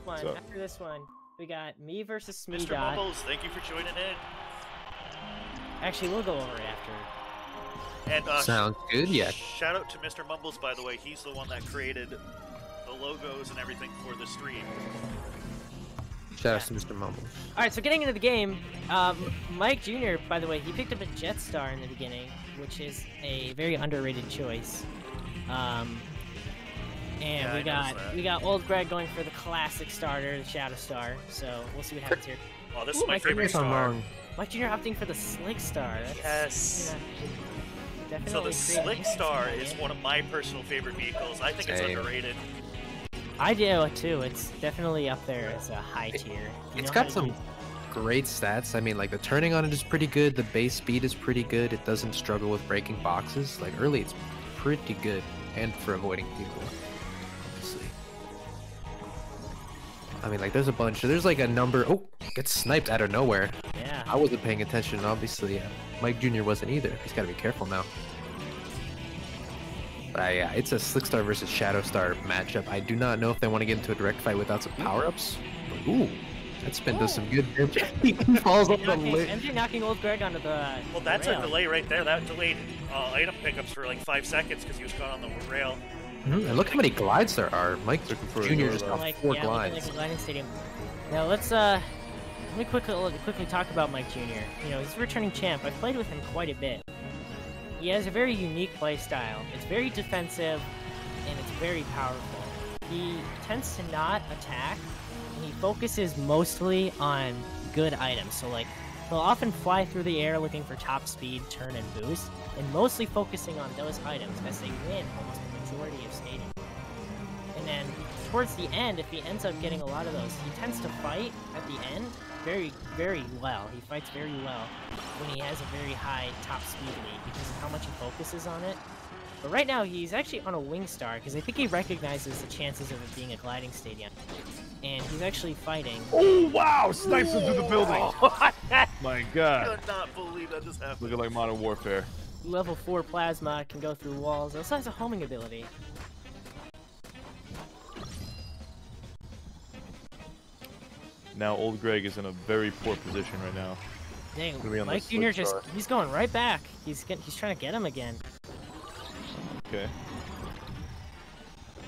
one, So. after this one, we got me versus Mr. Smee. Mumbles, thank you for joining in. Actually, we'll go over it after. And Sounds good, yeah. Shout out to Mr. Mumbles, by the way. He's the one that created the logos and everything for the stream. Shout out to Mr. Mumbles. All right, so getting into the game, Mike Junior, by the way, he picked up a Jetstar in the beginning, which is a very underrated choice. And yeah, we got OldGreg going for the classic starter, the Shadow Star. So we'll see what happens here. Oh, this is my favorite star. Mike Junior opting for the Slick Star. Yes. Yeah, So the definitely Slick Star is one of my personal favorite vehicles. I think it's underrated. I do too. It's definitely up there as a high tier. It's got some great stats. I mean, like the turning on it is pretty good. The base speed is pretty good. It doesn't struggle with breaking boxes. Like early, it's pretty good, and for avoiding people. Obviously. I mean, like there's a bunch. There's like a number. Oh, gets sniped out of nowhere. Yeah. I wasn't paying attention, obviously. Mike Jr. wasn't either. He's got to be careful now. But yeah, it's a Slick Star versus Shadow Star matchup. I do not know if they want to get into a direct fight without some power-ups. Ooh, that spin does some good damage. He falls off the lid. MJ knocking OldGreg onto the Well, that's rail. a delay right there. That delayed item pickups for like 5 seconds because he was caught on the rail. And look how many glides there are. Mike Jr. just got 4 glides. Like a gliding stadium. Now let's let me quickly talk about Mike Jr. You know, he's a returning champ. I've played with him quite a bit. He has a very unique play style. It's very defensive, and it's very powerful. He tends to not attack, and he focuses mostly on good items. So like, he'll often fly through the air looking for top speed, turn, and boost, and mostly focusing on those items as they win almost the majority of stadium. And then towards the end, if he ends up getting a lot of those, he tends to fight at the end very, very well. He fights very well when he has a very high top speed lead because of how much he focuses on it. But right now, he's actually on a wing star because I think he recognizes the chances of it being a gliding stadium. And he's actually fighting. Oh, wow! Snipes him through the building. My I God. could not believe that just happened. Looking like Modern Warfare. Level 4 plasma, can go through walls. Also has a homing ability. Now OldGreg is in a very poor position right now. Dang, Gonna be on the Mike Slick Jr. Star. he's going right back. He's trying to get him again. Okay.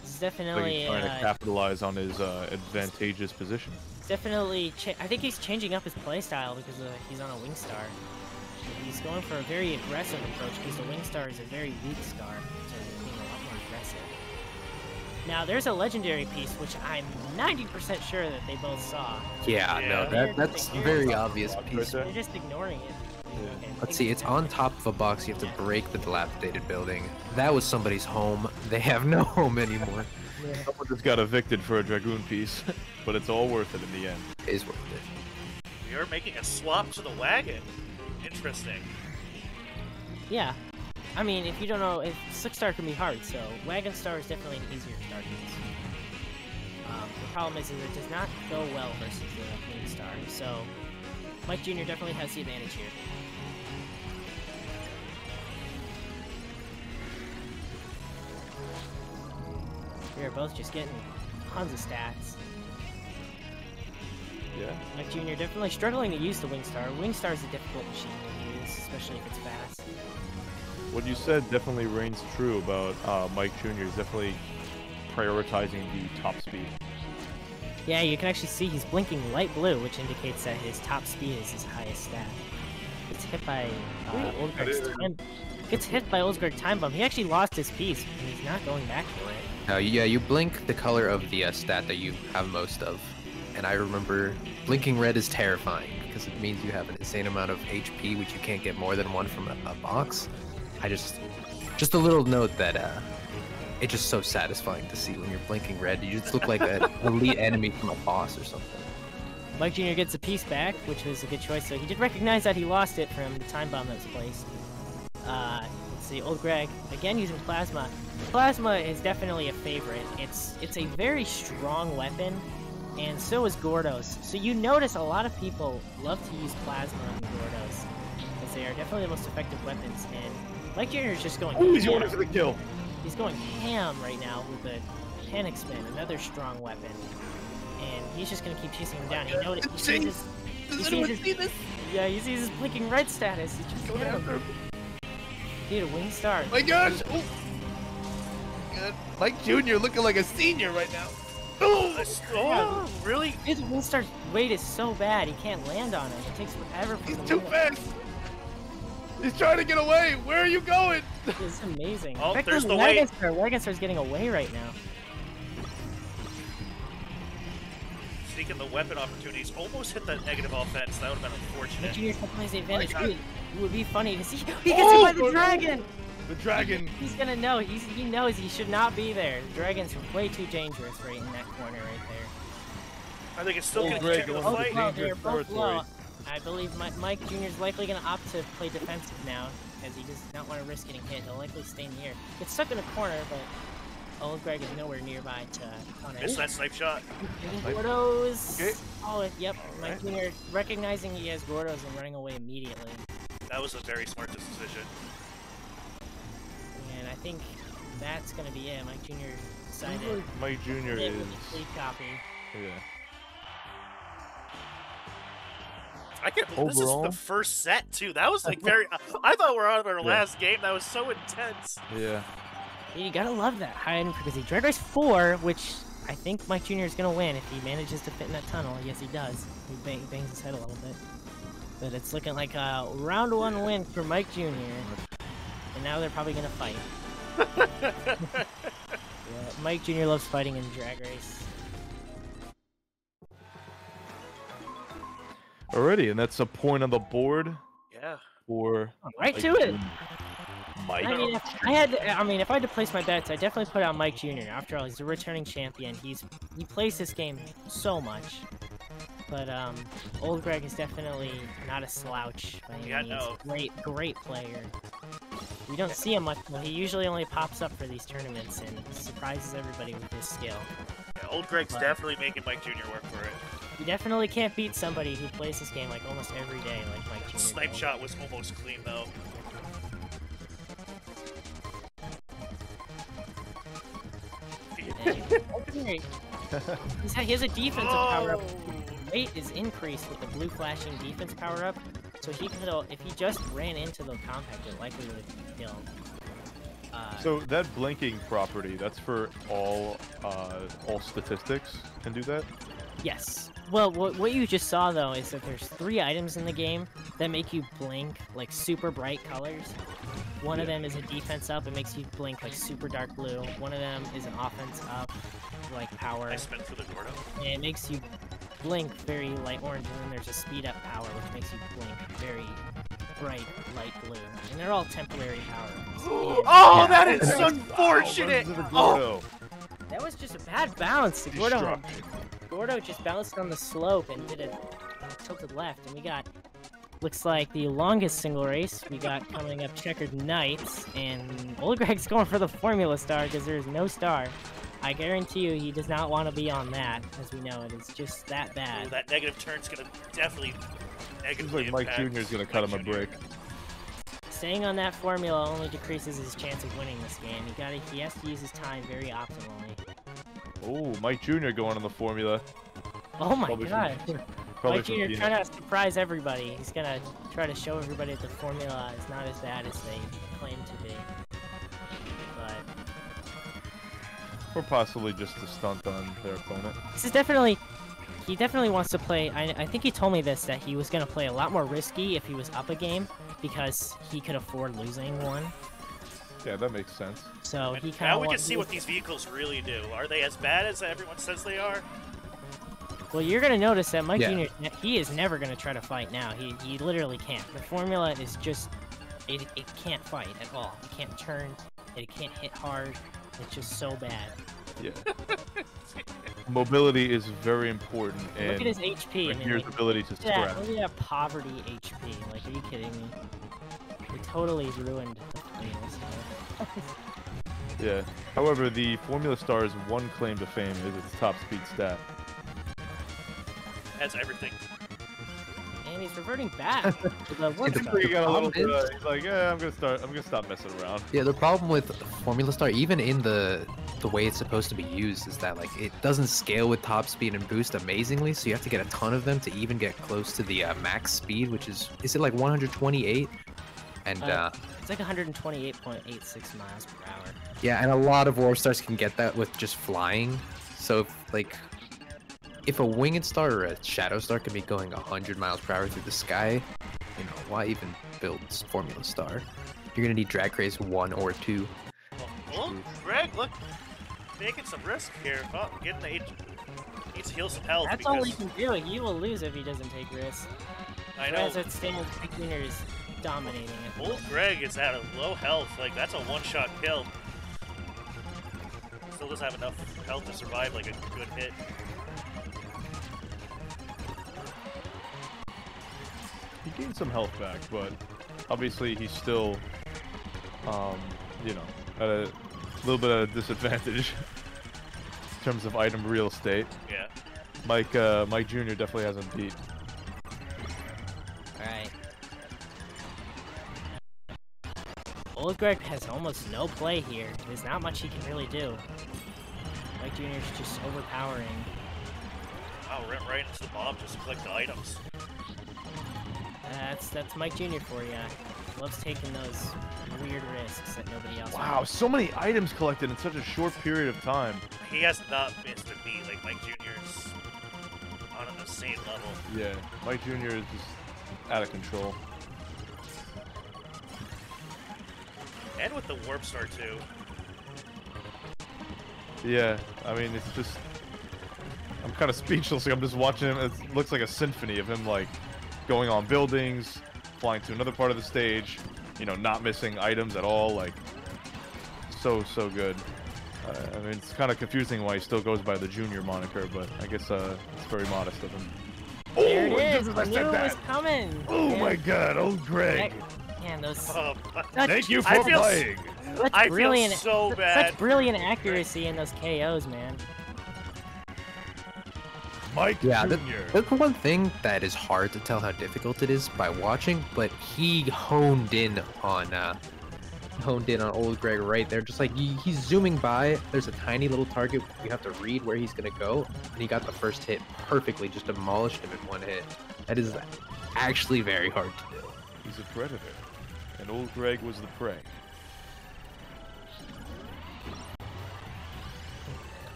This is Like definitely he's trying to capitalize on his advantageous position. definitely. I think he's changing up his playstyle because he's on a wing star. He's going for a very aggressive approach because the wing star is a very weak star, so he's being a lot more aggressive. Now there's a legendary piece which I'm 90% sure that they both saw. Yeah, no, that's a very obvious piece. They're just ignoring it. Okay, Let's see, it's on top of a box. You have to break the dilapidated building. That was somebody's home. They have no home anymore. Someone just got evicted for a Dragoon piece, but it's all worth it in the end. It is worth it. We are making a swap to the wagon. Interesting. Yeah. I mean, if you don't know, Slick Star can be hard, so Wagon Star is definitely an easier star to use. The problem is that it does not go well versus the Wing Star, so Mike Jr. definitely has the advantage here. We are both just getting tons of stats. Yeah. Mike Jr. definitely struggling to use the Wing Star. Wing Star is a difficult machine to use, especially if it's fast. What you said definitely reigns true about Mike Jr. He's definitely prioritizing the top speed. Yeah, you can actually see he's blinking light blue, which indicates that his top speed is his highest stat. Gets hit by OldGreg time bomb. He actually lost his piece, and he's not going back for it. Now, yeah, you blink the color of the stat that you have most of. And I remember blinking red is terrifying because it means you have an insane amount of HP, which you can't get more than one from a box. Just a little note that it's just so satisfying to see when you're blinking red. You just look like an elite enemy from a boss or something. Mike Jr. gets a piece back, which was a good choice. So he did recognize that he lost it from the time bomb that was placed. Let's see, OldGreg again using plasma. Plasma is definitely a favorite. It's a very strong weapon. And so is Gordos. So you notice a lot of people love to use plasma on Gordos, because they are definitely the most effective weapons. And Mike Jr. is just going. Oh, he's going for the kill. He's going ham right now with the panic spin, another strong weapon. And he's just gonna keep chasing him down. He noticed. He sees his, yeah, he sees his blinking red status. He just hit him. Dude, a wing star. My gosh! Oh. Good. Mike Jr. looking like a senior right now. Oh, really? His wing star's weight is so bad, he can't land on it. It takes forever for him to He's too fast. He's trying to get away. Where are you going? It's amazing. Oh, In fact, there's the weight. Wagon Star's getting away right now. Sneaking the weapon opportunities. Almost hit that negative offense. That would have been unfortunate. Mike Junior plays the advantage. Dude, it would be funny to see. He gets hit by the dragon! The dragon. He's gonna know. He knows he should not be there. The dragon's way too dangerous right in that corner right there. I think it's still going to Greg, continue the both fight. low. They're both territory. low. I believe Mike Jr. is likely going to opt to play defensive now, because he does not want to risk getting hit. He'll likely stay in the air. Gets stuck in a corner, but OldGreg is nowhere nearby to counter. Missed that snipe shot. Gordos. Okay. Oh, yep. Mike Jr. recognizing he has Gordos and running away immediately. That was a very smart decision. And I think that's going to be it. Mike Jr. decided. Mike Jr. It is. was a free copy. Yeah. I can't believe Overall? this is the first set, too. That was like very... I thought we were on our last game. That was so intense. Yeah. You gotta love that high end frequency. Drag Race 4, which I think Mike Jr. is gonna win if he manages to fit in that tunnel. Yes, he does. He bangs his head a little bit. But it's looking like a round 1 win for Mike Jr. And now they're probably gonna fight. Yeah, Mike Jr. loves fighting in Drag Race. Alrighty, and that's a point on the board Yeah. for Right Mike to it! Jr. Mike. I mean, if I had to place my bets, I'd definitely put out Mike Jr. After all, he's a returning champion. He plays this game so much. But OldGreg is definitely not a slouch by any means. No. Great player. We don't see him much. Well, he usually only pops up for these tournaments and surprises everybody with his skill. Yeah, OldGreg's definitely making Mike Jr. work for it. You definitely can't beat somebody who plays this game like almost every day, like Mike Jr. Snipe does. shot was almost clean, though. He has a defensive power-up. Weight is increased with the blue flashing defense power-up, so he could, if he just ran into the compact, it likely would have killed. So that blinking property, that's for all statistics can do that? Yes. Well, what you just saw, though, is that there's 3 items in the game that make you blink, like, super bright colors. One of them is a defense up, it makes you blink, like, super dark blue. One of them is an offense up, like, power. I spent for the Gordo. And it makes you blink very light orange, and then there's a speed up power, which makes you blink very bright light blue. And they're all temporary powers. Oh, that is unfortunate! Oh. That was just a bad bounce. Gordo just bounced on the slope and did a tilted left, and we got, looks like the longest single race we got coming up, Checkered Knights, and OldGreg's going for the Formula Star because there's no star. I guarantee you he does not want to be on that, as we know it is just that bad. Ooh, that negative turn's gonna definitely Seems negatively like Mike impact Jr. is gonna cut him a Mike Jr. break. Staying on that formula only decreases his chance of winning this game. He has to use his time very optimally. Oh, Mike Jr. going on the formula. Oh my Probably god. Probably Mike Jr. trying to surprise everybody. He's gonna try to show everybody that the formula is not as bad as they claim to be. But Or possibly just a stunt on their opponent. this is definitely... He definitely wants to play... I think he told me this, that he was gonna play a lot more risky if he was up a game, because he could afford losing one. Yeah, that makes sense. So he kind Now of we can see what these vehicles really do. Are they as bad as everyone says they are? Well, you're gonna notice that Mike Yeah. Jr. He is never gonna try to fight now. He literally can't. The formula is just it can't fight at all. It can't turn. It can't hit hard. It's just so bad. Yeah. Mobility is very important, and Look at his HP. Mike And Jr.'s ability to yeah, scrap. look at that poverty HP. Like, are you kidding me? It totally ruined the formula star. Yeah. However, the Formula Star's one claim to fame is its top speed stat. That's everything. And he's reverting back to the warp It's star. He got a little problem bit. He's like, yeah, I'm gonna stop messing around. Yeah, the problem with Formula Star, even in the way it's supposed to be used, is that like it doesn't scale with top speed and boost amazingly. So you have to get a ton of them to even get close to the max speed, which is it like 128? And it's like 128.86 miles per hour. yeah, and a lot of warp stars can get that with just flying. So if a winged star or a shadow star can be going 100 miles per hour through the sky, you know, why even build Formula Star? You're gonna need drag race 1 or 2. Oh, Greg, look, taking some risk here. Oh, getting the needs to heal some health. That's all he can do. He will lose if he doesn't take risks. I know. As it stands, Mike Junior is dominating it. Old Greg is at a low health. Like, that's a one-shot kill. Still doesn't have enough health to survive like a good hit. He gained some health back, but obviously he's still, you know, at a little bit of a disadvantage in terms of item real estate. Yeah. Mike Junior definitely has him beat. Alright. OldGreg has almost no play here. There's not much he can really do. Mike Junior is just overpowering. Wow, right into the bomb just to collect the items. That's Mike Junior for you. Loves taking those weird risks that nobody else. Wow, would. so many items collected in such a short period of time. He has not missed a beat. Like, Mike Jr.'s on an insane level. Yeah, Mike Junior is just out of control. And with the Warp Star, too. Yeah, I mean, it's just... I'm kind of speechless. Like, I'm just watching him. It looks like a symphony of him, like, going on buildings, flying to another part of the stage, you know, not missing items at all. Like, so good. I mean, it's kind of confusing why he still goes by the Junior moniker, but I guess it's very modest of him. There Oh, it is. I knew it was coming. Oh Man. my God, old Greg. Man, those. Thank you I for feel playing. I brilliant, feel so bad. Such brilliant accuracy in those KOs, man. Mike Yeah, Junior. that's the one thing that is hard to tell how difficult it is by watching, but he honed in on old Greg right there. Just like he's zooming by, there's a tiny little target. You have to read where he's gonna go, and he got the first hit perfectly, just demolished him in one hit. That is actually very hard to do. He's a predator, and old Greg was the prey.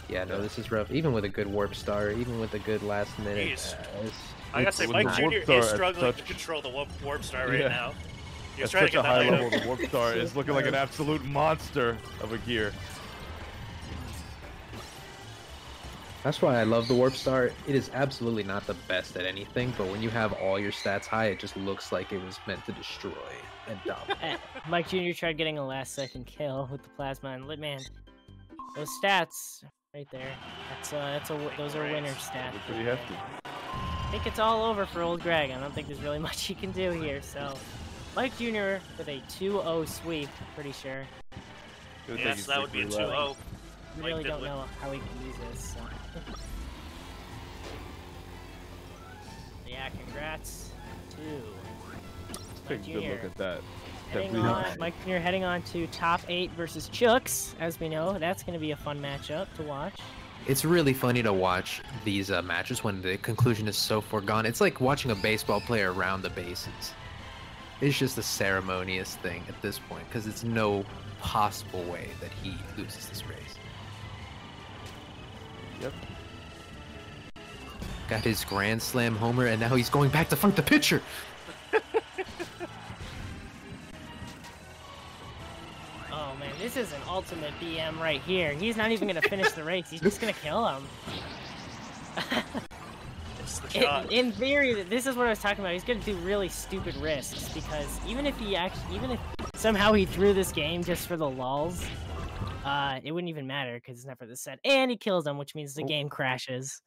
Yeah, no, this is rough. Even with a good warp star, even with a good last minute. I gotta say, with Mike the Jr. Warp Star is at struggling such- to control the Warp Star right Yeah. now. He was At trying to such a get that high item. level, the Warp Star is looking like an absolute monster of a gear. That's why I love the warp star. It is absolutely not the best at anything, but when you have all your stats high, it just looks like it was meant to destroy and dominate. Mike Jr. tried getting a last-second kill with the plasma, and man, those stats right there. Those are winner stats. They're pretty hefty. I think it's all over for old Greg. I don't think there's really much he can do here. So, Mike Jr. with a 2-0 sweep, pretty sure. Good thing Yes, he's that would be a victory lap. 2-0. We Mike really did don't look- know how he can use this. So. Yeah, congrats to Take a good look at that. Heading on, Mike Jr. heading on to top 8 versus Chooks. As we know, that's going to be a fun matchup to watch. It's really funny to watch these matches when the conclusion is so foregone. It's like watching a baseball player round the bases. It's just a ceremonious thing at this point, because it's no possible way that he loses this race. Yep. Got his Grand Slam homer, and now he's going back to funk the pitcher. Oh man, this is an ultimate BM right here. He's not even going to finish the race. He's just going to kill him. It's the shot. In theory, this is what I was talking about. He's going to do really stupid risks because even if somehow he threw this game just for the lulz, it wouldn't even matter because it's not for the set. And he kills him, which means the game crashes.